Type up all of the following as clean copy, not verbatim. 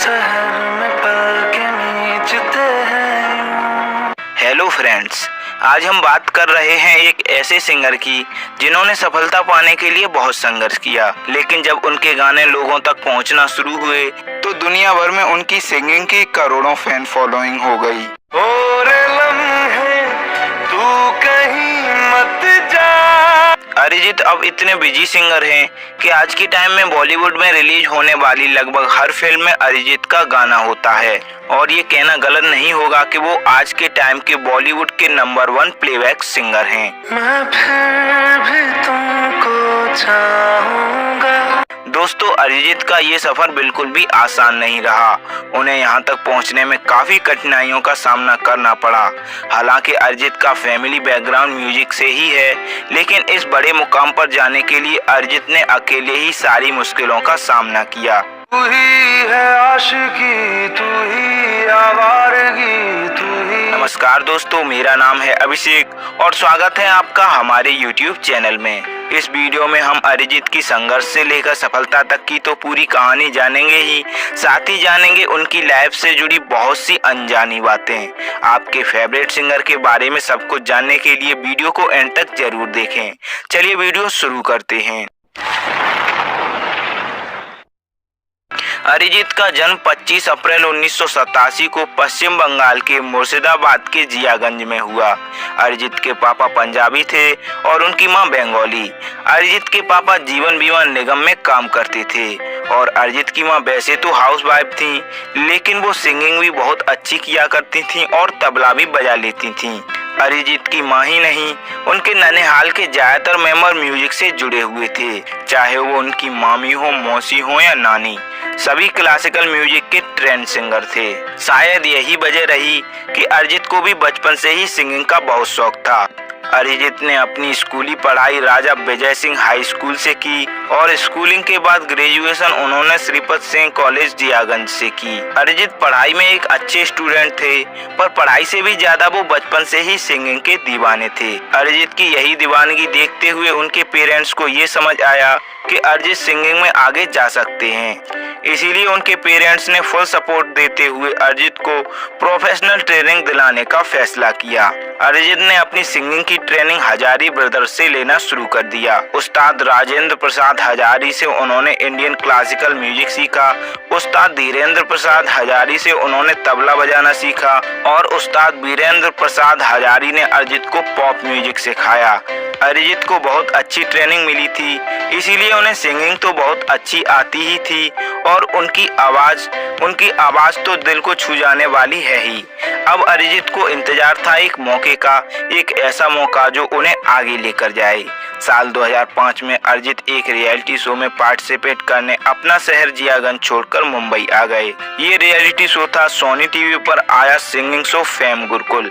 शहर में पल के नीचते हैं। हेलो फ्रेंड्स, आज हम बात कर रहे हैं एक ऐसे सिंगर की जिन्होंने सफलता पाने के लिए बहुत संघर्ष किया, लेकिन जब उनके गाने लोगों तक पहुंचना शुरू हुए तो दुनिया भर में उनकी सिंगिंग की करोड़ों फैन फॉलोइंग हो गई। और लम्हे तू कहीं मत जा। अरिजीत अब इतने बिजी सिंगर हैं कि आज के टाइम में बॉलीवुड में रिलीज होने वाली लगभग हर फिल्म में अरिजीत का गाना होता है। और ये कहना गलत नहीं होगा कि वो आज के टाइम के बॉलीवुड के नंबर 1 प्लेबैक सिंगर हैं। मैं फिर भी तुमको चाहूंगा। दोस्तों, अरिजीत का ये सफर बिल्कुल भी आसान नहीं रहा। उन्हें यहाँ तक पहुँचने में काफी कठिनाइयों का सामना करना पड़ा। हालांकि अरिजीत का फैमिली बैकग्राउंड म्यूजिक से ही है, लेकिन इस बड़े मुकाम पर जाने के लिए अरिजीत ने अकेले ही सारी मुश्किलों का सामना किया। तू ही है आशिकी, तू ही आवारगी, तू ही। नमस्कार दोस्तों, मेरा नाम है अभिषेक और स्वागत है आपका हमारे YouTube चैनल में। इस वीडियो में हम अरिजीत की संघर्ष से लेकर सफलता तक की तो पूरी कहानी जानेंगे ही, साथ ही जानेंगे उनकी लाइफ से जुड़ी बहुत सी अनजानी बातें। आपके फेवरेट सिंगर के बारे में सब कुछ जानने के लिए वीडियो को एंड तक जरूर देखें। चलिए वीडियो शुरू करते हैं। अरिजीत का जन्म 25 अप्रैल 1987 को पश्चिम बंगाल के मुर्शिदाबाद के जियागंज में हुआ। अरिजीत के पापा पंजाबी थे और उनकी मां बंगाली। अरिजीत के पापा जीवन बीमा निगम में काम करते थे और अरिजीत की मां वैसे तो हाउसवाइफ थी, लेकिन वो सिंगिंग भी बहुत अच्छी किया करती थी और तबला भी बजा लेती थी। अरिजीत की मां ही नहीं, उनके ननिहाल के ज्यादातर मेंबर म्यूजिक से जुड़े हुए थे, चाहे वो उनकी मामी हो, मौसी हो या नानी। सभी क्लासिकल म्यूजिक के ट्रेंड सिंगर थे। शायद यही वजह रही कि अरिजीत को भी बचपन से ही सिंगिंग का बहुत शौक था। अरिजीत ने अपनी स्कूली पढ़ाई राजा विजय सिंह हाई स्कूल से की और स्कूलिंग के बाद ग्रेजुएशन उन्होंने श्रीपत सिंह कॉलेज जियागंज से की। अरिजीत पढ़ाई में एक अच्छे स्टूडेंट थे, पर पढ़ाई से भी ज्यादा वो बचपन से ही सिंगिंग के दीवाने थे। अरिजीत की यही दीवानगी देखते हुए उनके पेरेंट्स को ये समझ आया कि अरिजीत सिंगिंग में आगे जा सकते हैं। इसीलिए उनके पेरेंट्स ने फुल सपोर्ट देते हुए अरिजीत को प्रोफेशनल ट्रेनिंग दिलाने का फैसला किया। अरिजीत ने अपनी सिंगिंग की ट्रेनिंग हजारी ब्रदर्स से लेना शुरू कर दिया। उस्ताद राजेंद्र प्रसाद हजारी से उन्होंने इंडियन क्लासिकल म्यूजिक सीखा। उस्ताद धीरेन्द्र प्रसाद हजारी से उन्होंने तबला बजाना सीखा और उस्ताद वीरेंद्र प्रसाद हजारी ने अरिजीत को पॉप म्यूजिक सिखाया। अरिजीत को बहुत अच्छी ट्रेनिंग मिली थी, इसीलिए उन्हें सिंगिंग तो बहुत अच्छी आती ही थी और उनकी आवाज तो दिल को छू जाने वाली है ही। अब अरिजीत को इंतजार था एक मौके का, एक ऐसा मौका जो उन्हें आगे लेकर जाए। साल 2005 में अरिजीत एक रियलिटी शो में पार्टिसिपेट करने अपना शहर जियागंज छोड़कर मुंबई आ गए। ये रियलिटी शो था सोनी टीवी पर आया सिंगिंग शो फेम गुरुकुल।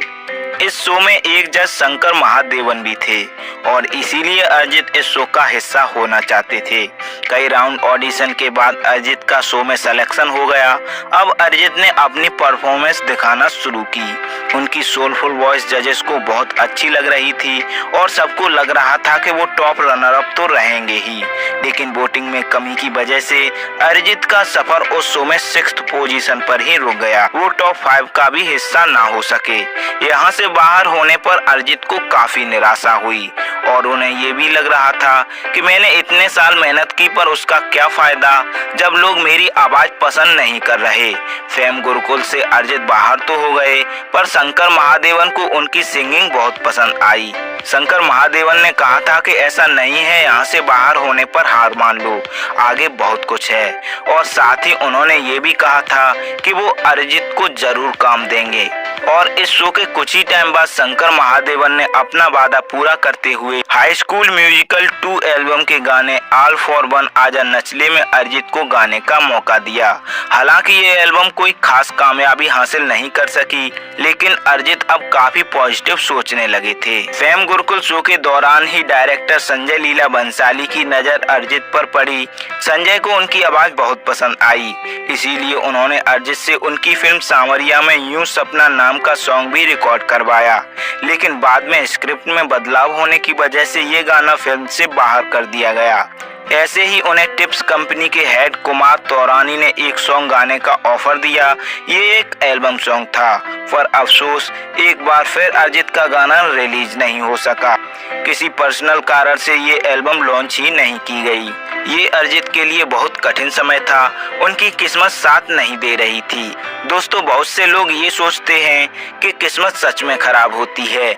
इस शो में एक जज शंकर महादेवन भी थे और इसीलिए अरिजीत इस शो का हिस्सा होना चाहते थे। कई राउंड ऑडिशन के बाद अरिजीत का शो में सिलेक्शन हो गया। अब अरिजीत ने अपनी परफॉर्मेंस दिखाना शुरू की। उनकी सोलफुल वॉइस जजेस को बहुत अच्छी लग रही थी और सबको लग रहा था कि वो टॉप रनर अप तो रहेंगे ही, लेकिन वोटिंग में कमी की वजह से अरिजीत का सफर उस शो में 6th पोजीशन पर ही रुक गया। वो टॉप 5 का भी हिस्सा ना हो सके। यहाँ से बाहर होने पर अरिजीत को काफी निराशा हुई और उन्हें ये भी लग रहा था कि मैंने इतने साल मेहनत की पर उसका क्या फायदा जब लोग मेरी आवाज पसंद नहीं कर रहे। फेम गुरुकुल से अरिजीत बाहर तो हो गए, पर शंकर महादेवन को उनकी सिंगिंग बहुत पसंद आई। शंकर महादेवन ने कहा था कि ऐसा नहीं है यहाँ से बाहर होने पर हार मान लो, आगे बहुत कुछ है। और साथ ही उन्होंने ये भी कहा था कि वो अरिजीत को जरूर काम देंगे। और इस शो के कुछ ही टाइम बाद शंकर महादेवन ने अपना वादा पूरा करते हुए हाई स्कूल म्यूजिकल 2 एल्बम के गाने ऑल फॉर वन आजा नचले में अरिजीत को गाने का मौका दिया। हालांकि ये एल्बम कोई खास कामयाबी हासिल नहीं कर सकी, लेकिन अरिजीत अब काफी पॉजिटिव सोचने लगे थे। फेम गुरुकुल शो के दौरान ही डायरेक्टर संजय लीला बंसाली की नजर अरिजीत पर पड़ी। संजय को उनकी आवाज बहुत पसंद आई, इसीलिए उन्होंने अरिजीत से उनकी फिल्म सांवरिया में यूं सपना नाम का सॉन्ग भी रिकॉर्ड करवाया, लेकिन बाद में स्क्रिप्ट में बदलाव होने की वजह से ये गाना फिल्म से बाहर कर दिया गया। ऐसे ही उन्हें टिप्स कंपनी के हेड कुमार तौरानी ने एक सॉन्ग गाने का ऑफर दिया। ये एक एल्बम सॉन्ग था, पर अफसोस एक बार फिर अरिजीत का गाना रिलीज नहीं हो सका। किसी पर्सनल कारण से ये एल्बम लॉन्च ही नहीं की गई। ये अरिजीत के लिए बहुत कठिन समय था, उनकी किस्मत साथ नहीं दे रही थी। दोस्तों, बहुत से लोग ये सोचते हैं कि किस्मत सच में खराब होती है,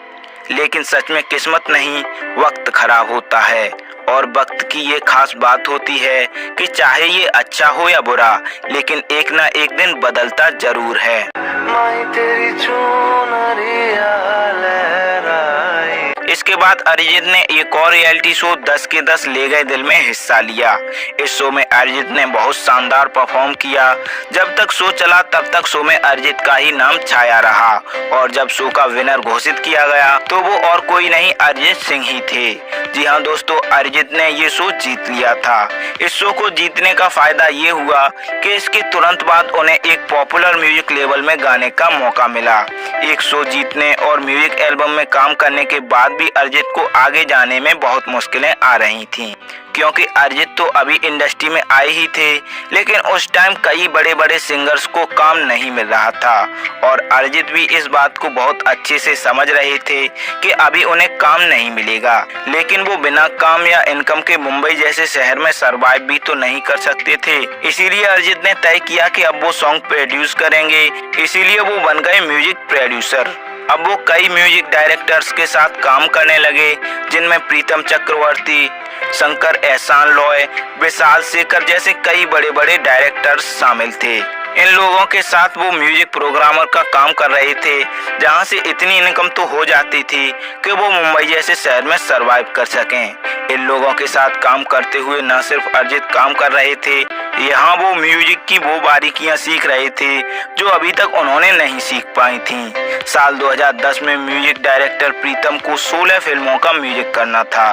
लेकिन सच में किस्मत नहीं, वक्त खराब होता है। और वक्त की ये खास बात होती है कि चाहे ये अच्छा हो या बुरा, लेकिन एक ना एक दिन बदलता जरूर है। माही तेरी चुनरिया लहराए। इसके बाद अरिजीत ने एक और रियलिटी शो 10 के 10 ले गए दिल में हिस्सा लिया। इस शो में अरिजीत ने बहुत शानदार परफॉर्म किया। जब तक शो चला तब तक शो में अरिजीत का ही नाम छाया रहा, और जब शो का विनर घोषित किया गया तो वो और कोई नहीं, अरिजीत सिंह ही थे। जी हाँ दोस्तों, अरिजीत ने ये शो जीत लिया था। इस शो को जीतने का फायदा ये हुआ कि इसके तुरंत बाद उन्हें एक पॉपुलर म्यूजिक लेवल में गाने का मौका मिला। एक शो जीतने और म्यूजिक एल्बम में काम करने के बाद भी अरिजीत को आगे जाने में बहुत मुश्किलें आ रही थीं, क्योंकि अरिजीत तो अभी इंडस्ट्री में आए ही थे, लेकिन उस टाइम कई बड़े बड़े सिंगर्स को काम नहीं मिल रहा था, और अरिजीत भी इस बात को बहुत अच्छे से समझ रहे थे कि अभी उन्हें काम नहीं मिलेगा। लेकिन वो बिना काम या इनकम के मुंबई जैसे शहर में सरवाइव भी तो नहीं कर सकते थे। इसीलिए अरिजीत ने तय किया कि अब वो सॉन्ग प्रोड्यूस करेंगे। इसीलिए वो बन गए म्यूजिक प्रोड्यूसर। अब वो कई म्यूजिक डायरेक्टर्स के साथ काम करने लगे, जिनमें प्रीतम चक्रवर्ती, शंकर एहसान लॉय, विशाल शेखर जैसे कई बड़े बड़े डायरेक्टर्स शामिल थे। इन लोगों के साथ वो म्यूजिक प्रोग्रामर का काम कर रहे थे, जहां से इतनी इनकम तो हो जाती थी कि वो मुंबई जैसे शहर में सरवाइव कर सकें। इन लोगों के साथ काम करते हुए न सिर्फ अरिजीत काम कर रहे थे, यहाँ वो म्यूजिक की वो बारीकियां सीख रहे थे जो अभी तक उन्होंने नहीं सीख पाई थी। साल 2010 में म्यूजिक डायरेक्टर प्रीतम को 16 फिल्मों का म्यूजिक करना था।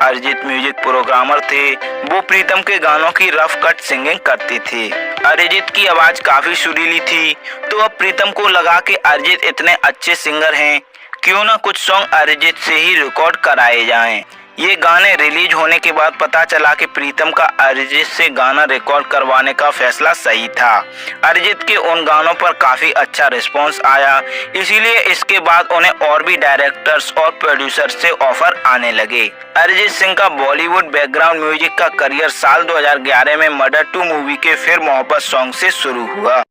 अरिजीत म्यूजिक प्रोग्रामर थे, वो प्रीतम के गानों की रफ कट सिंगिंग करते थे। अरिजीत की आवाज काफी सुरीली थी, तो अब प्रीतम को लगा कि अरिजीत इतने अच्छे सिंगर हैं, क्यों ना कुछ सॉन्ग अरिजीत से ही रिकॉर्ड कराए जाएं। ये गाने रिलीज होने के बाद पता चला कि प्रीतम का अरिजीत से गाना रिकॉर्ड करवाने का फैसला सही था। अरिजीत के उन गानों पर काफी अच्छा रिस्पांस आया, इसीलिए इसके बाद उन्हें और भी डायरेक्टर्स और प्रोड्यूसर्स से ऑफर आने लगे। अरिजीत सिंह का बॉलीवुड बैकग्राउंड म्यूजिक का करियर साल 2011 में मर्डर 2 मूवी के फिर मोहब्बत सॉन्ग से शुरू हुआ।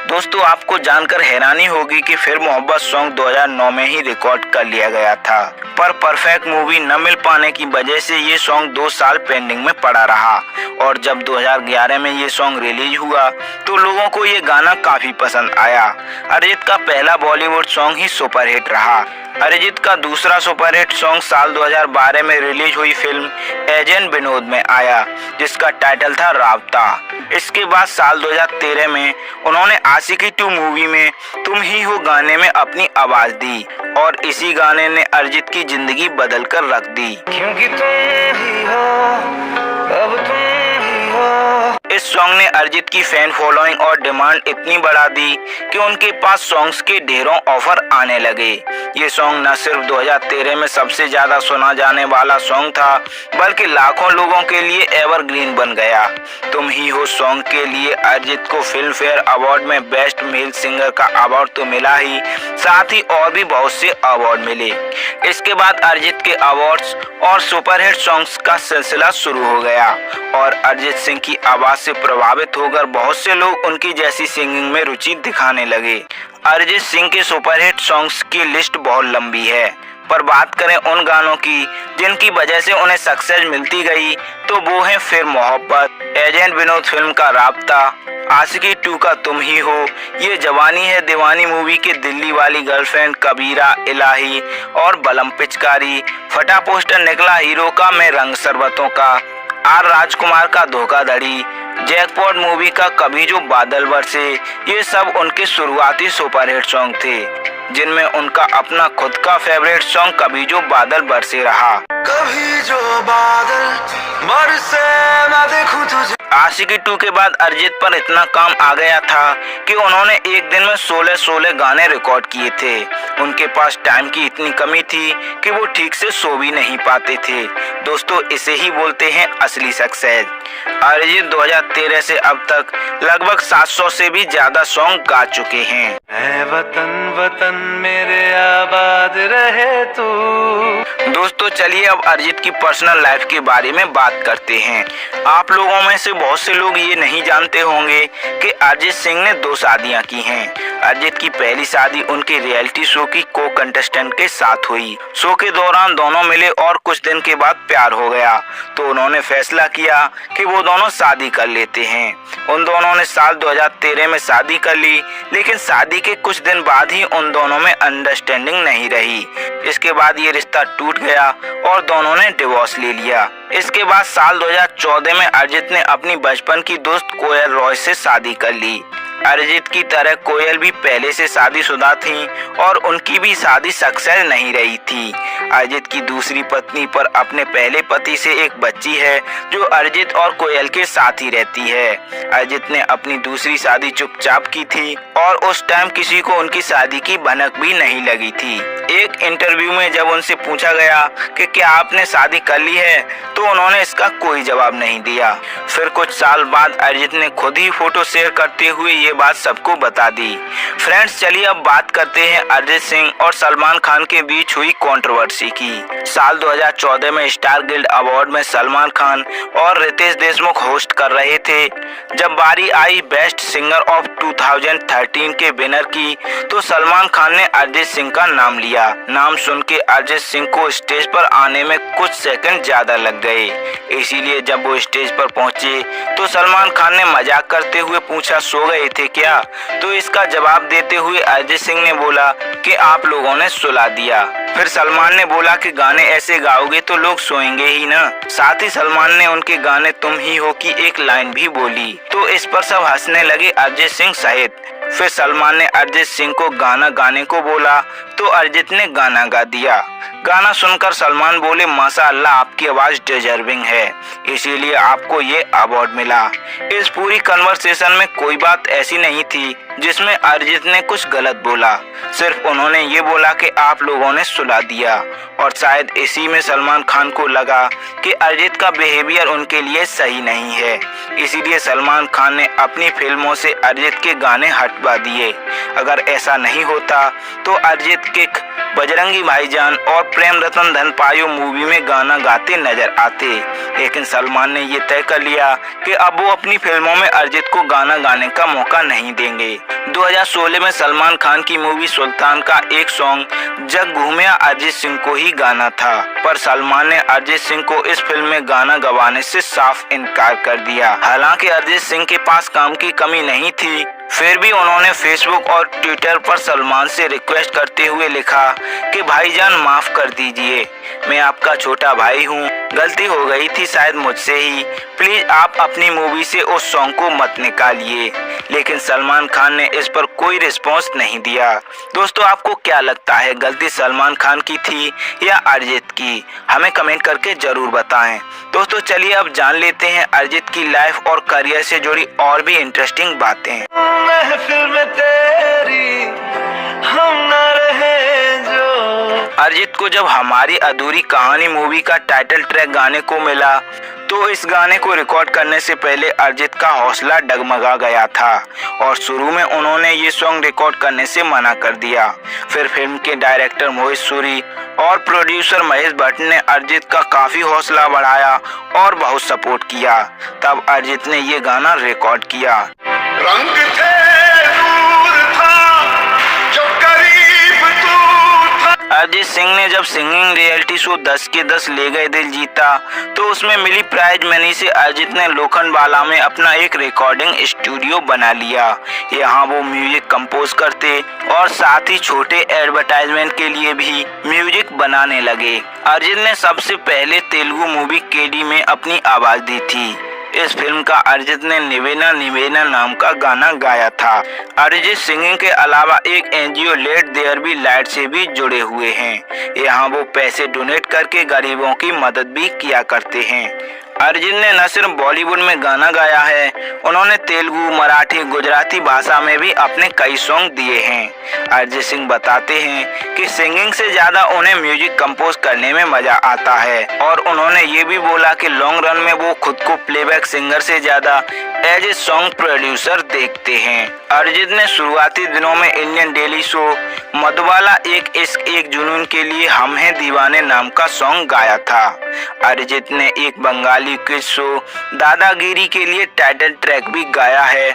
दोस्तों, आपको जानकर हैरानी होगी कि फिर मोहब्बत सॉन्ग 2009 में ही रिकॉर्ड कर लिया गया था, पर परफेक्ट मूवी न मिल पाने की वजह से ये सॉन्ग 2 साल पेंडिंग में पड़ा रहा। और जब 2011 में ये सॉन्ग रिलीज हुआ तो लोगों को ये गाना काफी पसंद आया। अरिजीत का पहला बॉलीवुड सॉन्ग ही सुपरहिट रहा। अरिजीत का दूसरा सुपरहिट सॉन्ग साल 2012 में रिलीज हुई फिल्म एजेंट विनोद में आया, जिसका टाइटल था राब्ता। इसके बाद साल 2013 में उन्होंने आशिकी 2 मूवी में तुम ही हो गाने में अपनी आवाज दी, और इसी गाने ने अरिजीत की जिंदगी बदल कर रख दी। क्योंकि तुम ही हो, अब तुम ही हो। इस सॉन्ग ने अरिजीत की फैन फॉलोइंग और डिमांड इतनी बढ़ा दी कि उनके पास सॉन्ग्स के ढेरों ऑफर आने लगे। ये सॉन्ग न सिर्फ 2013 में सबसे ज्यादा सुना जाने वाला सॉन्ग था, बल्कि लाखों लोगों के लिए एवरग्रीन बन गया। तुम ही हो सॉन्ग के लिए अरिजीत को फिल्म फेयर अवार्ड में बेस्ट मेल सिंगर का अवार्ड तो मिला ही, साथ ही और भी बहुत से अवार्ड मिले। इसके बाद अरिजीत के अवार्ड्स और सुपरहिट सॉन्ग्स का सिलसिला शुरू हो गया, और अरिजीत सिंह की आवाज से प्रभावित होकर बहुत से लोग उनकी जैसी सिंगिंग में रुचि दिखाने लगे। अरिजीत सिंह के सुपरहिट सॉन्ग्स की लिस्ट बहुत लंबी है, पर बात करें उन गानों की जिनकी वजह से उन्हें सक्सेस मिलती गई, तो वो है फिर मोहब्बत, एजेंट विनोद फिल्म का राब्ता, आशिकी 2 का तुम ही हो, ये जवानी है दीवानी मूवी के दिल्ली वाली गर्लफ्रेंड, कबीरा, इलाही और बलम पिचकारी, फटा पोस्टर निकला हीरो का मैं रंग शरबतों का, आर राजकुमार का धोखाधड़ी, जैकपॉट मूवी का कभी जो बादल बरसे, ये सब उनके शुरुआती सुपरहिट सॉन्ग थे, जिनमें उनका अपना खुद का फेवरेट सॉन्ग कभी जो बादल बरसे रहा। कभी जो बादल बरसे मैं देखूं तुझे। आशिकी 2 के बाद अरिजीत पर इतना काम आ गया था कि उन्होंने एक दिन में 16 गाने रिकॉर्ड किए थे। उनके पास टाइम की इतनी कमी थी कि वो ठीक से सो भी नहीं पाते थे। दोस्तों, इसे ही बोलते हैं असली सक्सेस। अरिजीत 2013 से अब तक लगभग 700 से भी ज्यादा सॉन्ग गा चुके हैं। ऐ वतन वतन मेरे आबाद रहे तू। दोस्तों, चलिए अब अरिजीत की पर्सनल लाइफ के बारे में बात करते हैं। आप लोगों में से बहुत से लोग ये नहीं जानते होंगे कि अरिजीत सिंह ने 2 शादियां की हैं। अरिजीत की पहली शादी उनके रियलिटी शो की को कंटेस्टेंट के साथ हुई। शो के दौरान दोनों मिले और कुछ दिन के बाद प्यार हो गया, तो उन्होंने फैसला किया कि वो दोनों शादी कर लेते हैं। उन दोनों ने साल 2013 में शादी कर ली, लेकिन शादी के कुछ दिन बाद ही उन दोनों में अंडरस्टैंडिंग नहीं रही। इसके बाद ये रिश्ता टूट गया और दोनों ने डिवोर्स ले लिया। इसके बाद साल 2014 में अरिजीत ने अपनी बचपन की दोस्त कोयल रॉय से शादी कर ली। अरिजीत की तरह कोयल भी पहले से शादीशुदा थी और उनकी भी शादी सक्सेस नहीं रही थी। अरिजीत की दूसरी पत्नी पर अपने पहले पति से एक बच्ची है जो अरिजीत और कोयल के साथ ही रहती है। अरिजीत ने अपनी दूसरी शादी चुपचाप की थी और उस टाइम किसी को उनकी शादी की भनक भी नहीं लगी थी। एक इंटरव्यू में जब उनसे पूछा गया कि क्या आपने शादी कर ली है, तो उन्होंने इसका कोई जवाब नहीं दिया। फिर कुछ साल बाद अरिजीत ने खुद ही फोटो शेयर करते हुए ये बात सबको बता दी। फ्रेंड्स, चलिए अब बात करते हैं अरिजीत सिंह और सलमान खान के बीच हुई कंट्रोवर्सी की। साल 2014 में स्टार गिल्ड अवार्ड में सलमान खान और रितेश देशमुख होस्ट कर रहे थे। जब बारी आई बेस्ट सिंगर ऑफ 2013 के विनर की, तो सलमान खान ने अरिजीत सिंह का नाम लिया। नाम सुन के अरिजीत सिंह को स्टेज पर आने में कुछ सेकंड ज्यादा लग गए। इसीलिए जब वो स्टेज पर पहुंचे तो सलमान खान ने मजाक करते हुए पूछा, सो गए थे क्या? तो इसका जवाब देते हुए अरिजीत सिंह ने बोला कि आप लोगों ने सुला दिया। फिर सलमान ने बोला कि गाने ऐसे गाओगे तो लोग सोएंगे ही ना। साथ ही सलमान ने उनके गाने तुम ही हो की एक लाइन भी बोली, तो इस पर सब हंसने लगे, अरिजीत सिंह सहित। फिर सलमान ने अरिजीत सिंह को गाना गाने को बोला तो अरिजीत ने गाना गा दिया। गाना सुनकर सलमान बोले, माशाअल्लाह आपकी आवाज डिजर्विंग है, इसीलिए आपको ये अवार्ड मिला। इस पूरी कन्वर्सेशन में कोई बात ऐसी नहीं थी जिसमें अरिजीत ने कुछ गलत बोला। सिर्फ उन्होंने ये बोला कि आप लोगों ने सुला दिया, और शायद इसी में सलमान खान को लगा कि अरिजीत का बिहेवियर उनके लिए सही नहीं है। इसीलिए सलमान खान ने अपनी फिल्मों से अरिजीत के गाने हटवा दिए। अगर ऐसा नहीं होता तो अरिजीत के बजरंगी भाईजान और प्रेम रतन धन पायो मूवी में गाना गाते नजर आते, लेकिन सलमान ने ये तय कर लिया कि अब वो अपनी फिल्मों में अरिजीत को गाना गाने का मौका नहीं देंगे। 2016 में सलमान खान की मूवी सुल्तान का एक सॉन्ग जग घूमिया अरिजीत सिंह को ही गाना था, पर सलमान ने अरिजीत सिंह को इस फिल्म में गाना गवाने से साफ इनकार कर दिया। हालांकि अरिजीत सिंह के पास काम की कमी नहीं थी, फिर भी उन्होंने फेसबुक और ट्विटर पर सलमान से रिक्वेस्ट करते हुए लिखा कि भाईजान माफ कर दीजिए, मैं आपका छोटा भाई हूँ, गलती हो गई थी शायद मुझसे ही, प्लीज आप अपनी मूवी से उस सॉन्ग को मत निकालिए। लेकिन सलमान खान ने इस पर कोई रिस्पॉन्स नहीं दिया। दोस्तों, आपको क्या लगता है, गलती सलमान खान की थी या अरिजीत की? हमें कमेंट करके जरूर बताएं। दोस्तों, चलिए अब जान लेते हैं अरिजीत की लाइफ और करियर से जुड़ी और भी इंटरेस्टिंग बातें। महफिल में तेरी हम न रहे जो। अरिजीत को जब हमारी अधूरी कहानी मूवी का टाइटल ट्रैक गाने को मिला, तो इस गाने को रिकॉर्ड करने से पहले अरिजीत का हौसला डगमगा गया था और शुरू में उन्होंने ये सॉन्ग रिकॉर्ड करने से मना कर दिया। फिर फिल्म के डायरेक्टर मोहित सूरी और प्रोड्यूसर महेश भट्ट ने अरिजीत का काफी हौसला बढ़ाया और बहुत सपोर्ट किया। तब अरिजीत ने ये गाना रिकॉर्ड किया। रंग थे दूर था जो करीब तू था। अरिजीत सिंह ने जब सिंगिंग रियलिटी शो 10 के 10 ले गए दिल जीता, तो उसमें मिली प्राइज मनी से अरिजीत ने लोखंडवाला में अपना एक रिकॉर्डिंग स्टूडियो बना लिया। यहाँ वो म्यूजिक कंपोज करते और साथ ही छोटे एडवर्टाइजमेंट के लिए भी म्यूजिक बनाने लगे। अरिजीत ने सबसे पहले तेलुगु मूवी केडी में अपनी आवाज दी थी। इस फिल्म का अरिजीत ने निवेना निवेना नाम का गाना गाया था। अरिजीत सिंगिंग के अलावा एक NGO let there be light से भी जुड़े हुए हैं। यहाँ वो पैसे डोनेट करके गरीबों की मदद भी किया करते हैं। अरिजीत ने न सिर्फ बॉलीवुड में गाना गाया है, उन्होंने तेलुगु, मराठी, गुजराती भाषा में भी अपने कई सॉन्ग दिए हैं। अरिजीत सिंह बताते हैं कि सिंगिंग से ज्यादा उन्हें म्यूजिक कंपोज करने में मजा आता है और उन्होंने ये भी बोला कि लॉन्ग रन में वो खुद को प्लेबैक सिंगर से ज्यादा एज ए सॉन्ग प्रोड्यूसर देखते हैं। अरिजीत ने शुरुआती दिनों में इंडियन डेली शो मधुबाला एक इश्क एक जुनून के लिए हम हैं दीवाने नाम का सॉन्ग गाया था। अरिजीत ने एक बंगाली क्विज शो दादागिरी के लिए टाइटल ट्रैक भी गाया है।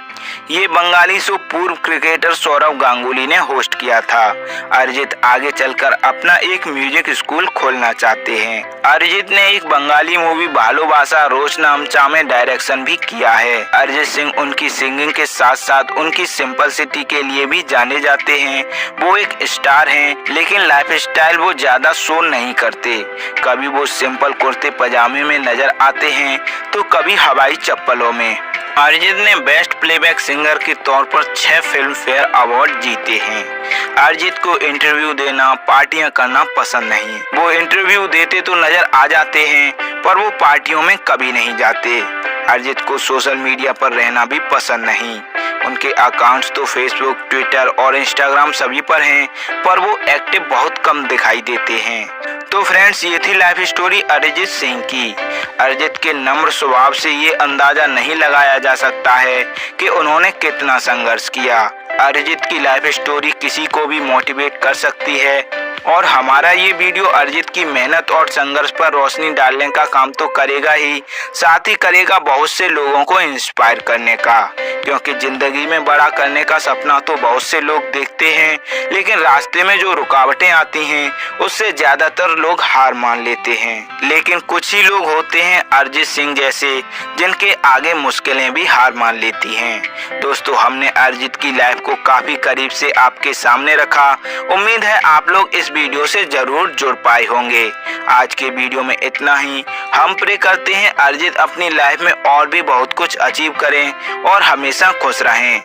ये बंगाली शो पूर्व क्रिकेटर सौरव गांगुली ने होस्ट किया था। अरिजीत आगे चलकर अपना एक म्यूजिक स्कूल खोलना चाहते हैं। अरिजीत ने एक बंगाली मूवी भालोबासा रोज नामचा में डायरेक्शन भी किया है। अरिजीत सिंह उनकी सिंगिंग के साथ साथ उनकी सिंपलिसिटी के लिए भी जाने जाते हैं। वो एक स्टार हैं, लेकिन लाइफ स्टाइल वो ज्यादा शो नहीं करते। कभी वो सिंपल कुर्ते पजामे में नजर आते हैं तो कभी हवाई चप्पलों में। अरिजीत ने बेस्ट प्लेबैक सिंगर के तौर पर 6 फिल्म फेयर अवार्ड जीते हैं। अरिजीत को इंटरव्यू देना, पार्टियां करना पसंद नहीं। वो इंटरव्यू देते तो नजर आ जाते हैं, पर वो पार्टियों में कभी नहीं जाते। अरिजीत को सोशल मीडिया पर रहना भी पसंद नहीं। उनके अकाउंट्स तो फेसबुक, ट्विटर और इंस्टाग्राम सभी पर हैं, पर वो एक्टिव बहुत कम दिखाई देते हैं। तो फ्रेंड्स, ये थी लाइफ स्टोरी अरिजीत सिंह की। अरिजीत के नम्र स्वभाव से ये अंदाजा नहीं लगाया जा सकता है कि उन्होंने कितना संघर्ष किया। अरिजीत की लाइफ स्टोरी किसी को भी मोटिवेट कर सकती है और हमारा ये वीडियो अरिजीत की मेहनत और संघर्ष पर रोशनी डालने का काम तो करेगा ही, साथ ही करेगा बहुत से लोगों को इंस्पायर करने का। क्योंकि जिंदगी में बड़ा करने का सपना तो बहुत से लोग देखते हैं, लेकिन रास्ते में जो रुकावटें आती हैं उससे ज्यादातर लोग हार मान लेते हैं। लेकिन कुछ ही लोग होते हैं अरिजीत सिंह जैसे, जिनके आगे मुश्किलें भी हार मान लेती हैं। दोस्तों, हमने अरिजीत की लाइफ को काफी करीब से आपके सामने रखा। उम्मीद है आप लोग इस वीडियो से जरूर जुड़ पाए होंगे। आज के वीडियो में इतना ही। हम प्रे करते हैं अरिजीत अपनी लाइफ में और भी बहुत कुछ अचीव करें और हमेशा खुश रहें।